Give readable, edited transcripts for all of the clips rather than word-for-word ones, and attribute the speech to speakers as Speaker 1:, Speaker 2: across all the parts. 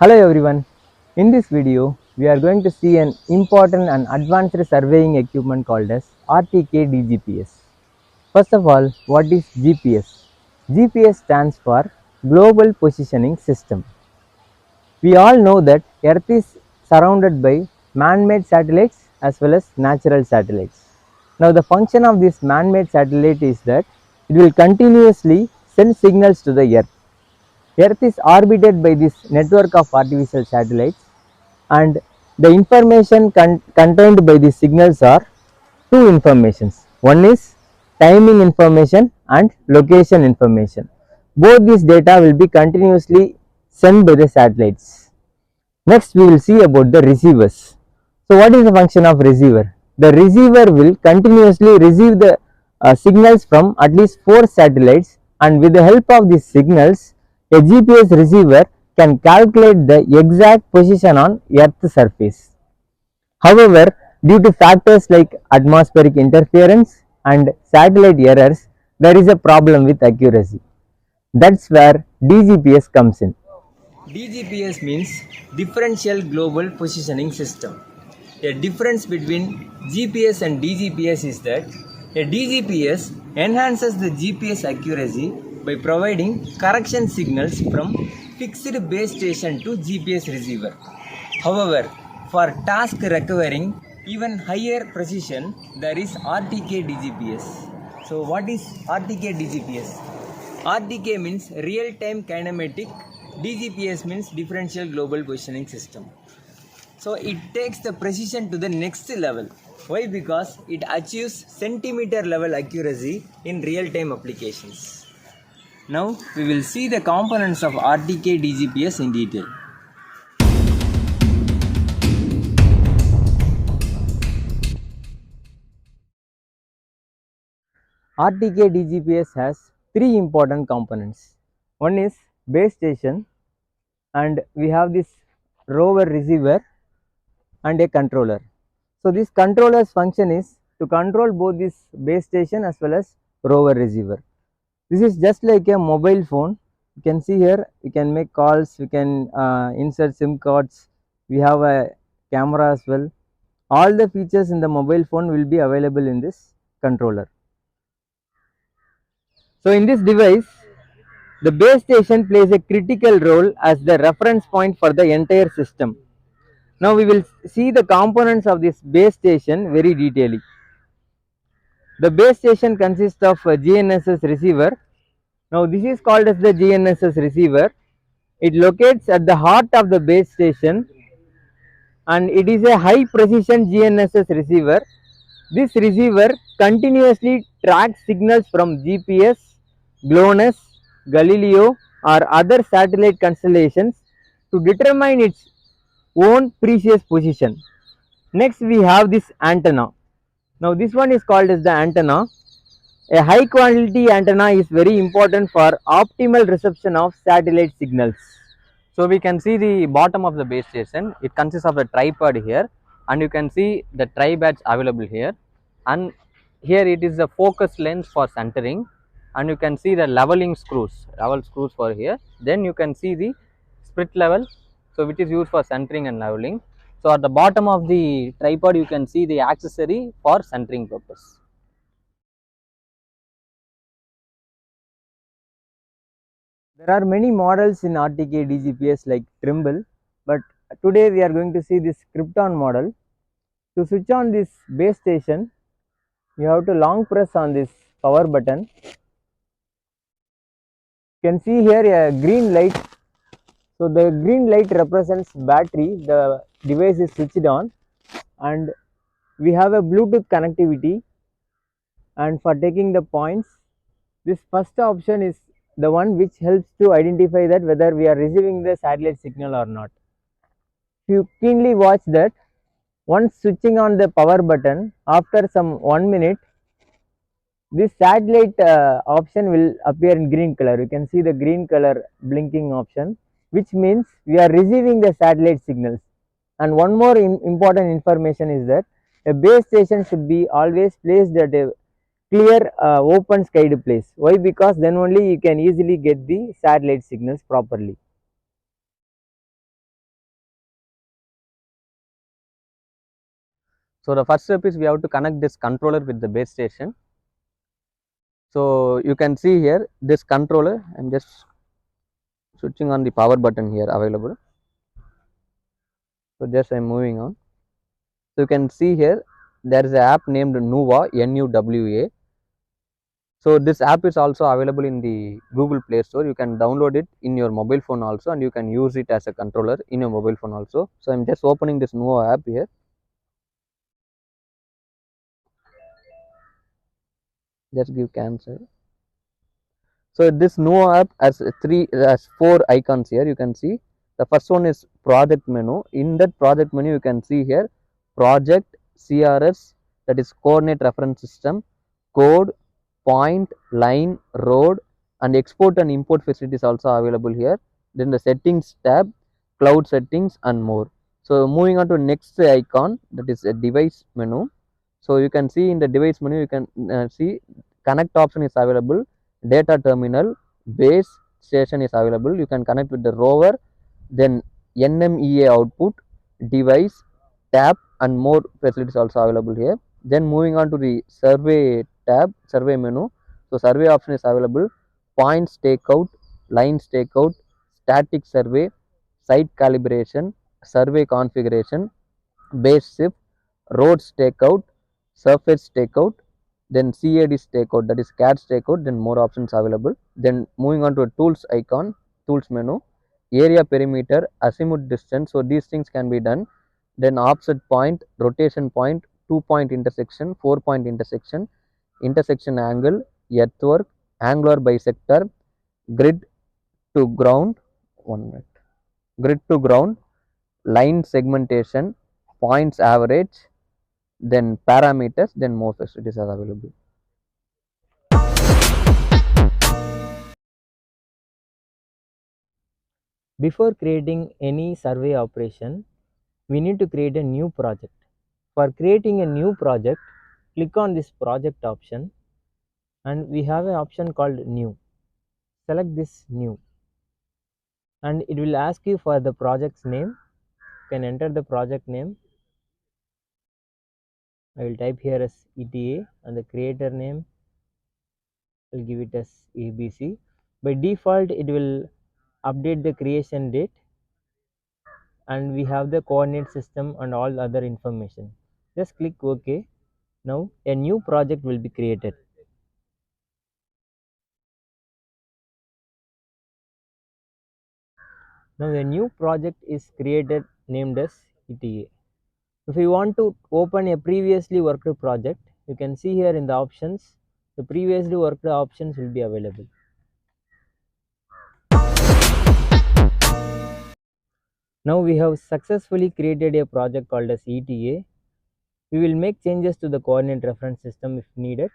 Speaker 1: Hello everyone. In this video, we are going to see an important and advanced surveying equipment called as RTK DGPS. First of all, what is GPS? GPS stands for Global Positioning System. We all know that Earth is surrounded by man-made satellites as well as natural satellites. Now the function of this man-made satellite is that it will continuously send signals to the Earth. Earth is orbited by this network of artificial satellites, and the information contained by these signals are two informations. One is timing information and location information. Both these data will be continuously sent by the satellites. Next we will see about the receivers. So what is the function of receiver? The receiver will continuously receive the signals from at least 4 satellites, and with the help of these signals a GPS receiver can calculate the exact position on Earth's surface. However, due to factors like atmospheric interference and satellite errors, there is a problem with accuracy. That's where DGPS comes in. DGPS means Differential Global Positioning System. A difference between GPS and DGPS is that a DGPS enhances the GPS accuracy by providing correction signals from fixed base station to GPS receiver. However, for tasks requiring even higher precision, there is RTK DGPS. So what is RTK DGPS? RTK means real-time kinematic, DGPS means differential global positioning system. So it takes the precision to the next level. Why? Because it achieves centimeter level accuracy in real-time applications. Now we will see the components of RTK DGPS in detail. RTK DGPS has three important components. One is base station, and we have this rover receiver and a controller. So this controller's function is to control both this base station as well as rover receiver. This is just like a mobile phone. You can see here, you can make calls, we can insert SIM cards, we have a camera as well. All the features in the mobile phone will be available in this controller. So in this device, the base station plays a critical role as the reference point for the entire system. Now we will see the components of this base station very detailedly. The base station consists of a GNSS receiver. Now this is called as the GNSS receiver. It locates at the heart of the base station, and it is a high precision GNSS receiver. This receiver continuously tracks signals from GPS, GLONASS, Galileo or other satellite constellations to determine its own precise position. Next we have this antenna. Now this one is called as the antenna. A high quality antenna is very important for optimal reception of satellite signals.
Speaker 2: So we can see the bottom of the base station. It consists of a tripod here, and you can see the tri badge available here, and here it is the focus lens for centering, and you can see the level screws for here. Then you can see the split level, so which is used for centering and leveling. So at the bottom of the tripod you can see the accessory for centering purpose.
Speaker 1: There are many models in RTK DGPS like Trimble, but today we are going to see this Krypton model. To switch on this base station, you have to long press on this power button. You can see here a green light. So the green light represents battery. The device is switched on, and we have a Bluetooth connectivity. And for taking the points, this first option is the one which helps to identify that whether we are receiving the satellite signal or not. If you keenly watch that, once switching on the power button, after some 1 minute, this satellite option will appear in green color. You can see the green color blinking option, which means we are receiving the satellite signals. And one more important information is that a base station should be always placed at a clear open skied place. Why? Because then only you can easily get the satellite signals properly.
Speaker 2: So the first step is we have to connect this controller with the base station. So you can see here this controller, I'm just switching on the power button here available. So just I'm moving on. So you can see here there is an app named Nuwa, NUWA. So this app is also available in the Google Play Store. You can download it in your mobile phone also, and you can use it as a controller in your mobile phone also. So I'm just opening this Nuwa app here. Just give cancel. So this Nuwa app has four icons here. You can see the first one is project menu. In that project menu, you can see here project CRS, that is coordinate reference system, code, point, line, road, and export and import facilities also available here. Then the settings tab, cloud settings, and more. So moving on to next icon, that is a device menu. So you can see in the device menu, you can see connect option is available, data terminal, base station is available. You can connect with the rover, then NMEA output, device, tab, and more facilities also available here. Then moving on to the survey tab, survey menu. So survey option is available, points takeout, lines takeout, static survey, site calibration, survey configuration, base shift, roads takeout, surface takeout, then CAD takeout, that is CAD takeout, then more options available. Then moving on to a tools icon, tools menu, area perimeter, azimuth distance, so these things can be done. Then offset point, rotation point, 2-point intersection, 4-point intersection, intersection angle, earthwork, angular bisector, grid to ground, 1 minute, grid to ground, line segmentation, points average, then parameters, then more facilities are available.
Speaker 1: Before creating any survey operation, we need to create a new project. For creating a new project, click on this project option, and we have an option called new. Select this new, and it will ask you for the project's name. You can enter the project name. I will type here as ETA, and the creator name will give it as ABC. By default, it will update the creation date, and we have the coordinate system and all other information. Just click OK. Now a new project will be created. Now a new project is created named as ETA. If you want to open a previously worked project, you can see here in the options, the previously worked options will be available. Now we have successfully created a project called as ETA. We will make changes to the coordinate reference system if needed.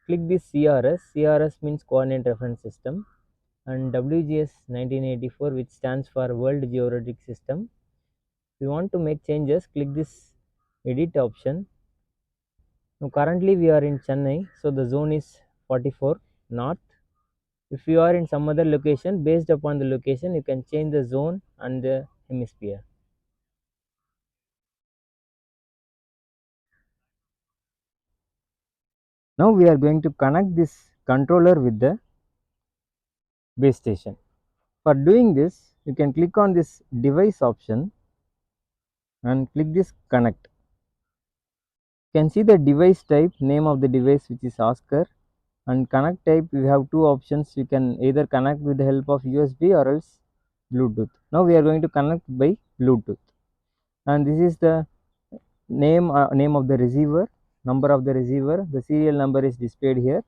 Speaker 1: Click this CRS. CRS means coordinate reference system, and WGS 1984, which stands for World Geodetic System. If you want to make changes, click this edit option. Now currently we are in Chennai, so the zone is 44 north. If you are in some other location, based upon the location, you can change the zone and the hemisphere. Now we are going to connect this controller with the base station. For doing this, you can click on this device option and click this connect. You can see the device type, name of the device, which is Oscar, and connect type. We have two options. You can either connect with the help of USB or else Bluetooth. Now we are going to connect by Bluetooth, and this is the name of the receiver, number of the receiver, the serial number is displayed here.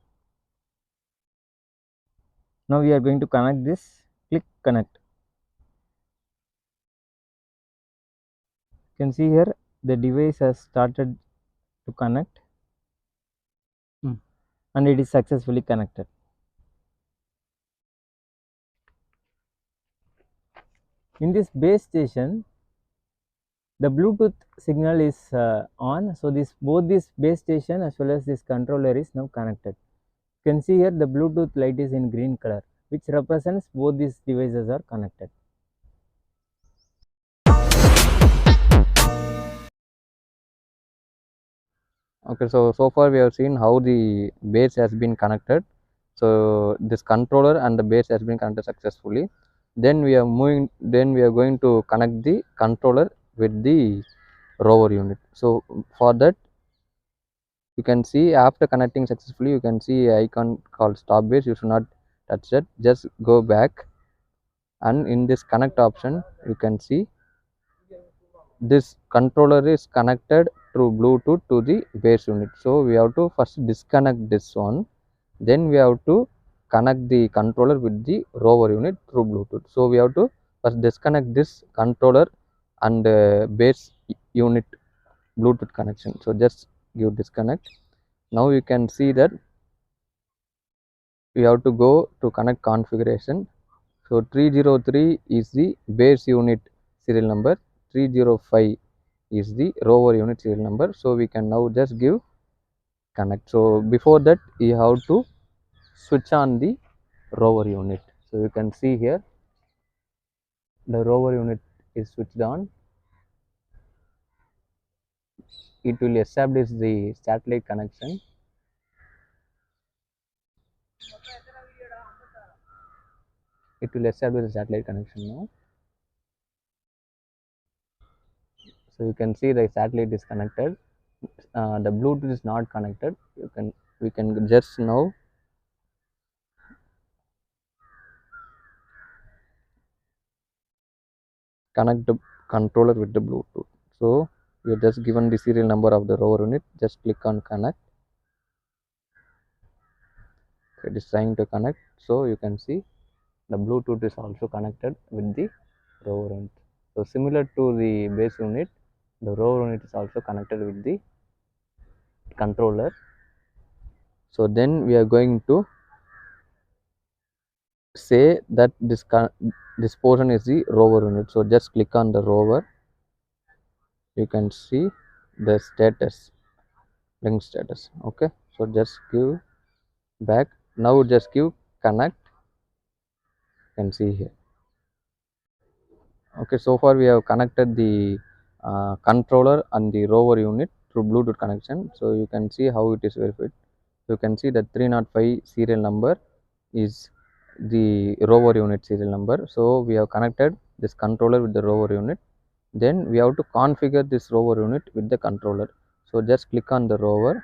Speaker 1: Now we are going to connect this. Click connect. You can see here the device has started to connect, and it is successfully connected. In this base station, the Bluetooth signal is on, so this both this base station as well as this controller is now connected. You can see here the Bluetooth light is in green color, which represents both these devices are connected.
Speaker 2: Okay, so far we have seen how the base has been connected. So this controller and the base has been connected successfully. Then we are moving. Then we are going to connect the controller with the rover unit. So for that, you can see after connecting successfully, you can see an icon called stop base. You should not touch that. Just go back, and in this connect option, you can see this controller is connected through Bluetooth to the base unit. So we have to first disconnect this one, then we have to connect the controller with the rover unit through Bluetooth. So we have to first disconnect this controller and base unit Bluetooth connection. So just give disconnect. Now you can see that we have to go to connect configuration. So 303 is the base unit serial number, 305 is the rover unit serial number. So we can now just give connect. So before that you have to switch on the rover unit. So you can see here the rover unit is switched on. It will establish the satellite connection. It will establish the satellite connection now. So you can see the satellite is connected. The Bluetooth is not connected. We can just now connect the controller with the Bluetooth. So we are just given the serial number of the rover unit. Just click on connect. It is trying to connect. So you can see the Bluetooth is also connected with the rover unit. So similar to the base unit, the rover unit is also connected with the controller. So then we are going to say that this portion is the rover unit. So just click on the rover. You can see the status, link status. Okay, so just give back. Now just give connect. You can see here. Okay, so far we have connected the controller and the rover unit through Bluetooth connection. So you can see how it is verified. So you can see that 305 serial number is the rover unit serial number. So we have connected this controller with the rover unit. Then we have to configure this rover unit with the controller. So just click on the rover.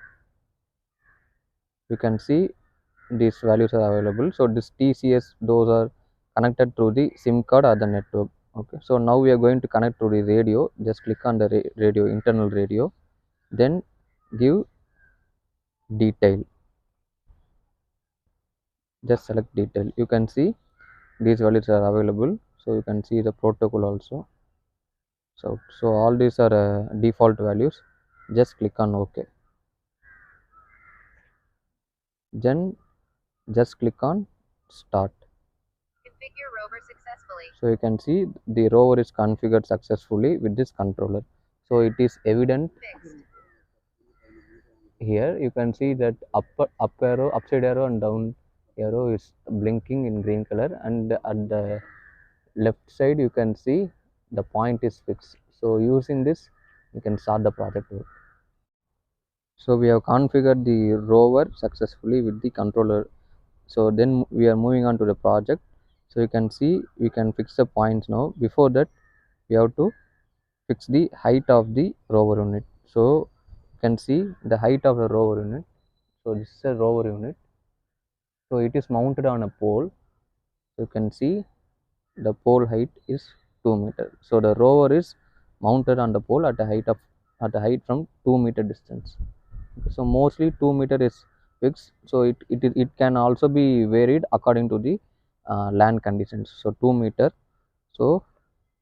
Speaker 2: You can see these values are available. So this TCS, those are connected through the SIM card or the network. Okay, so now we are going to connect to the radio. Just click on the radio, internal radio, then give detail. Just select detail. You can see these values are available. So you can see the protocol also. So all these are default values. Just click on OK. Then just click on start. Configure rover successfully. So you can see the rover is configured successfully with this controller. So it is evident here. You can see that up arrow, upside arrow and down arrow is blinking in green color, and at the left side you can see the point is fixed. So using this you can start the project work. So we have configured the rover successfully with the controller. So then we are moving on to the project. So you can see we can fix the points now. Before that we have to fix the height of the rover unit. So you can see the height of the rover unit. So this is a rover unit. So it is mounted on a pole. You can see the pole height is 2 meters. So the rover is mounted on the pole at a height from 2 meter distance. So mostly 2 meter is fixed. So it can also be varied according to the land conditions. So 2 meter. So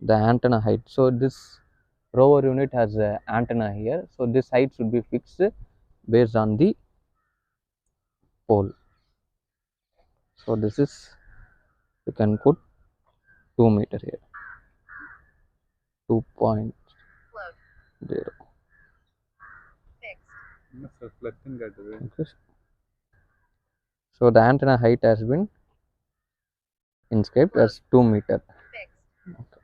Speaker 2: the antenna height. So this rover unit has an antenna here. So this height should be fixed based on the pole. So this is, you can put 2 meter here. 2.0. Okay. So the antenna height has been inscribed as 2 meter. Okay.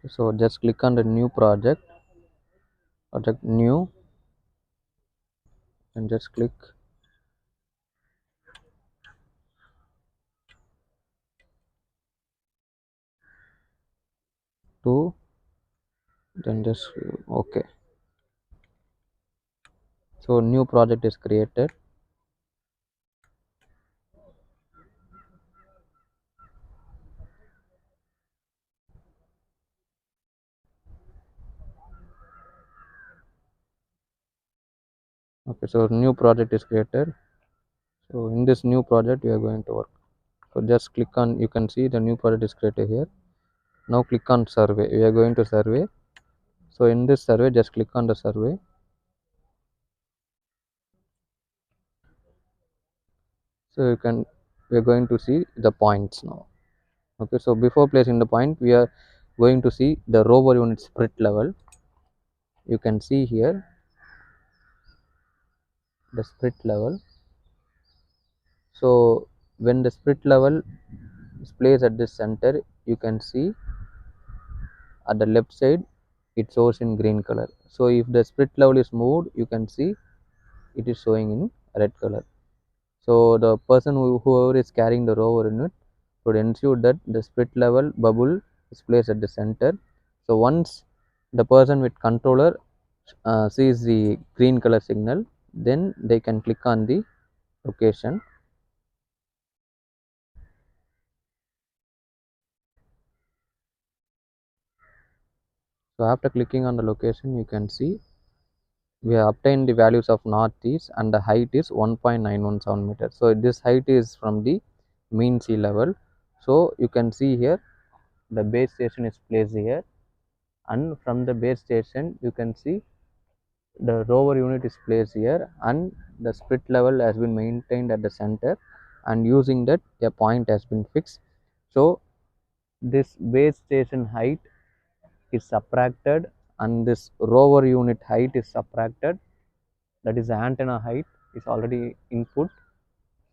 Speaker 2: So just click on the new project. project new, and just click to, then just okay. So new project is created. Okay, so new project is created. So in this new project we are going to work. So just click on, you can see the new project is created here. Now click on survey, we are going to survey. So in this survey, just click on the survey. So you can, we are going to see the points now. Okay, so before placing the point, we are going to see the rover unit split level. You can see here the split level. So when the split level is placed at this center, you can see at the left side it shows in green color. So if the split level is moved, you can see it is showing in red color. So the person whoever is carrying the rover unit should ensure that the split level bubble is placed at the center. So once the person with controller sees the green color signal, then they can click on the location. So after clicking on the location, you can see we have obtained the values of northeast and the height is 1.917 meters. So this height is from the mean sea level. So you can see here the base station is placed here, and from the base station you can see the rover unit is placed here, and the split level has been maintained at the center, and using that a point has been fixed. So this base station height is subtracted and this rover unit height is subtracted, that is the antenna height is already input.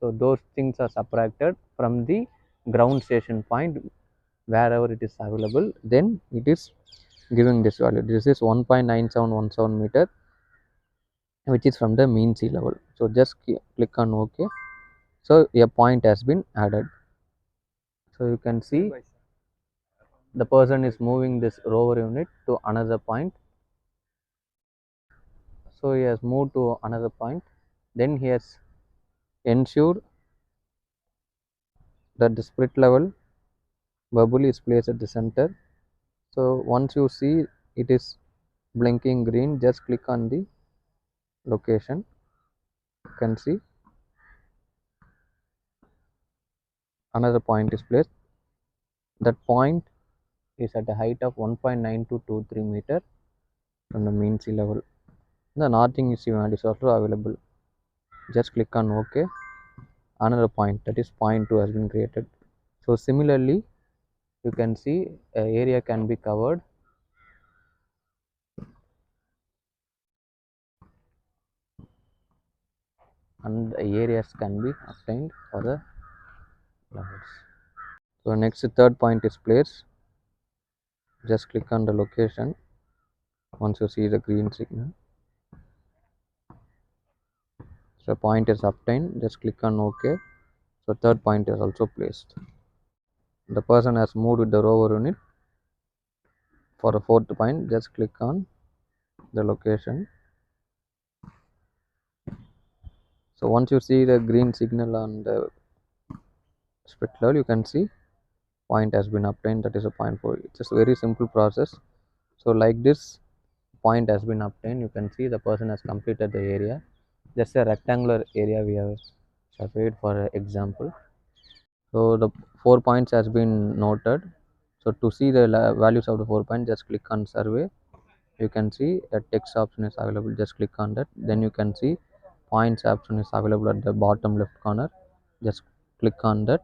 Speaker 2: So those things are subtracted from the ground station point wherever it is available, then it is giving this value. This is 1.9717 meter, which is from the mean sea level. So just click on OK. So a point has been added. So you can see the person is moving this rover unit to another point. So he has moved to another point. Then he has ensured that the split level bubble is placed at the center. So once you see it is blinking green, just click on the location. You can see another point is placed. That point is at a height of 1.9223 meter from the mean sea level. The northing is value is also available. Just click on OK. Another point, that is point 2 has been created. So similarly, you can see a area can be covered, and the areas can be obtained for the levels. So next third point is placed. Just click on the location once you see the green signal. So point is obtained, just click on OK. So third point is also placed. The person has moved with the rover unit for the fourth point. Just click on the location. So once you see the green signal on the split level, you can see point has been obtained, that is a point 4. It's just a very simple process. So like this, point has been obtained. You can see the person has completed the area, just a rectangular area we have surveyed for example. So the 4 points has been noted. So to see the values of the 4 points, just click on survey. You can see a text option is available, just click on that. Then you can see points option is available at the bottom left corner, just click on that.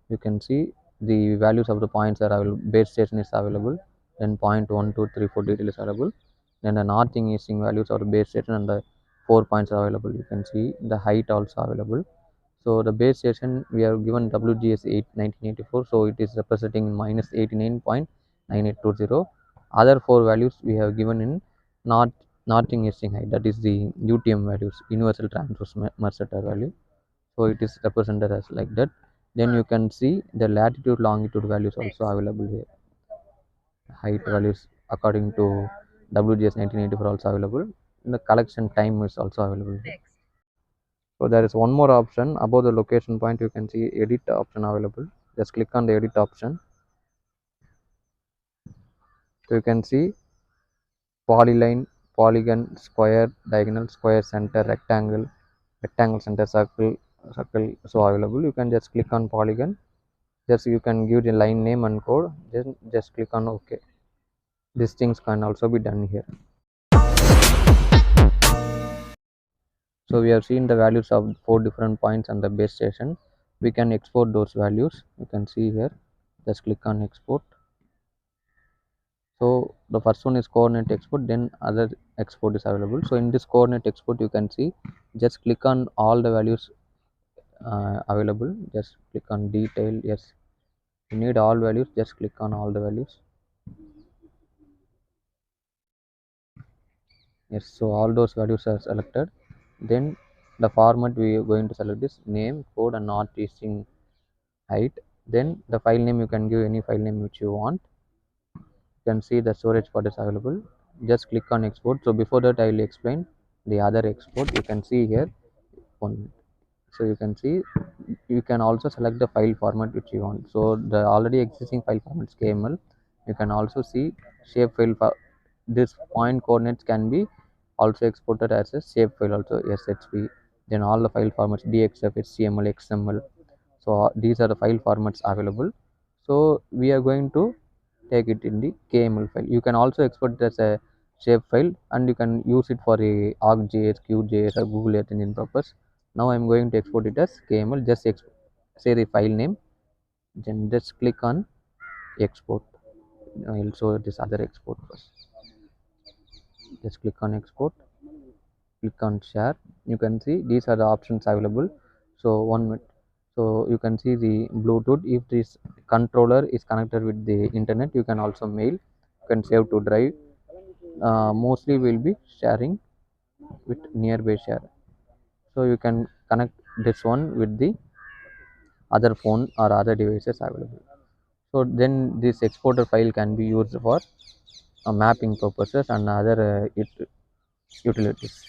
Speaker 2: You can see the values of the points are available. Base station is available, then point 1 2 3 4 detail is available, then the northing easting values of the base station and the 4 points are available. You can see the height also available. So the base station we have given WGS 1984, so it is representing minus 89.9820. Other 4 values we have given in north Nothing is height, that is the UTM values, universal transverse Mercator value. So it is represented as like that. Then you can see the latitude longitude values also available here. Height values according to WGS 1984 also available. The collection time is also available here. So there is one more option above the location point. You can see edit option available. Just click on the edit option. So you can see polyline, polygon, square, diagonal, square, center, rectangle, rectangle, center, circle, circle. So available. You can just click on polygon. Just you can give the line name and code. Then just click on OK. These things can also be done here. So we have seen the values of 4 different points on the base station. We can export those values. You can see here. Just click on export. So the first one is coordinate export, then other export is available. So in this coordinate export, you can see, just click on all the values available. Just click on detail. Yes, you need all values. Just click on all the values. Yes, so all those values are selected. Then the format we are going to select is name, code, and not teaching height. Then the file name, you can give any file name which you want. You can see the storage part is available. Just click on export. So before that, I will explain the other export. You can see here one. So you can see, you can also select the file format which you want. So the already existing file format is KML. You can also see shapefile. This point coordinates can be also exported as a shapefile, also SHP. Then all the file formats DXF, HTML, XML. So these are the file formats available. So we are going to take it in the KML file. You can also export it as a shape file, and you can use it for a ArcGIS, QGIS, or Google Earth Engine purpose. Now I'm going to export it as KML. Just say the file name, then just click on export. I'll show this other export first. Just click on export, click on share. You can see these are the options available. So one minute. So you can see the Bluetooth. If this controller is connected with the internet, you can also mail. You can save to drive. Mostly will be sharing with nearby share. So you can connect this one with the other phone or other devices available. So then this exporter file can be used for mapping purposes and other utilities.